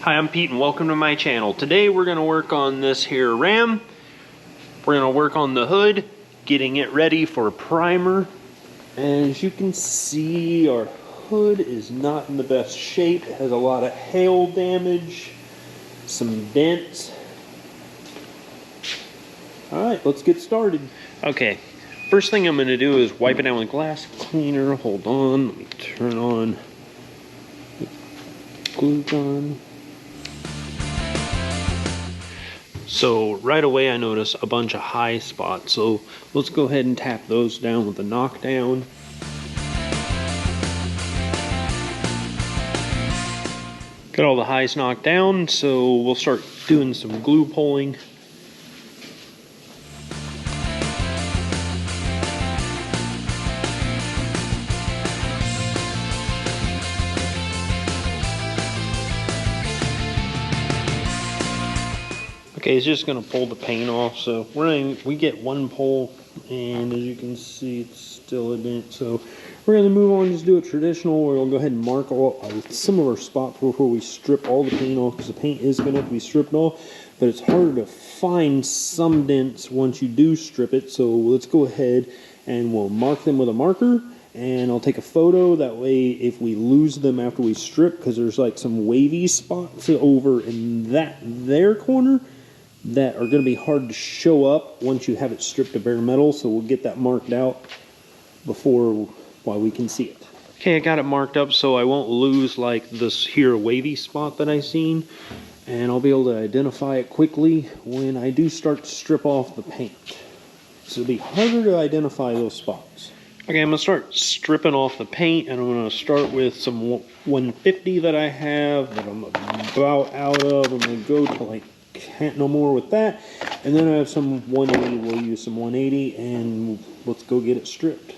Hi, I'm Pete and welcome to my channel. Today we're going to work on this here Ram. We're going to work on the hood, getting it ready for primer. As you can see, our hood is not in the best shape. It has a lot of hail damage, some dents. Alright, let's get started. Okay, first thing I'm going to do is wipe it down with glass cleaner. Hold on, let me turn on the glue gun. So right away I notice a bunch of high spots, so let's go ahead and tap those down with the knockdown. Got all the highs knocked down, so we'll start doing some glue pulling. Okay, it's just going to pull the paint off, so we get one pull, and as you can see, it's still a dent. So we're going to move on, just do it traditional, where we'll go ahead and mark some of our spots before we strip all the paint off, because the paint is going to have to be stripped off, but it's harder to find some dents once you do strip it. So let's go ahead and we'll mark them with a marker, and I'll take a photo. That way, if we lose them after we strip, because there's like some wavy spots over in their corner, that are going to be hard to show up once you have it stripped to bare metal, so we'll get that marked out while we can see it. Okay, I got it marked up so I won't lose like this here wavy spot that I seen, and I'll be able to identify it quickly when I do start to strip off the paint. So it'll be harder to identify those spots. Okay, I'm going to start stripping off the paint, and I'm going to start with some 150 that I have that I'm about out of. I'm going to go to like can't no more with that, and then I have some 180. We'll use some 180, and let's go get it stripped.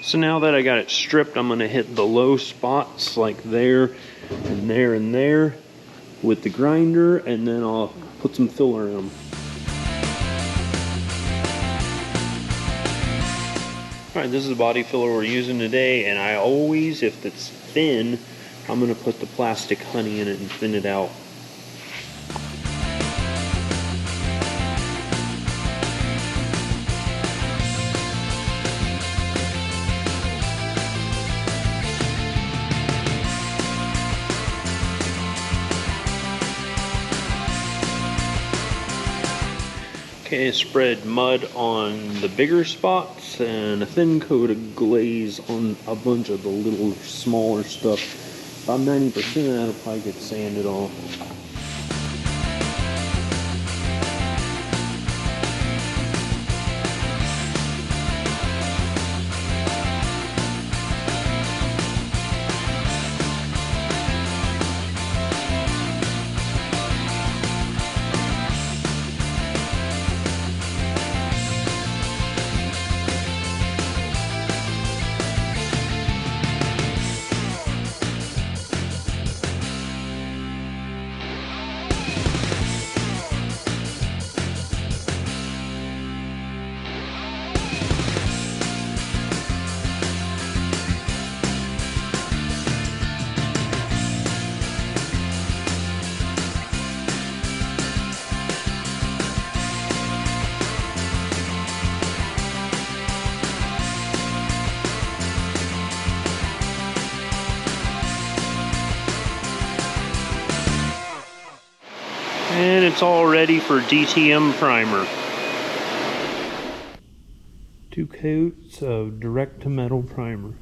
So now that I got it stripped, I'm going to hit the low spots like there and there and there with the grinder, and then I'll put some filler in them. Alright, this is the body filler we're using today, and I always, if it's thin, I'm going to put the plastic honey in it and thin it out. Okay, I spread mud on the bigger spots and a thin coat of glaze on a bunch of the little smaller stuff. About 90% of that'll probably get sanded off. And it's all ready for DTM primer. 2 coats of direct to metal primer.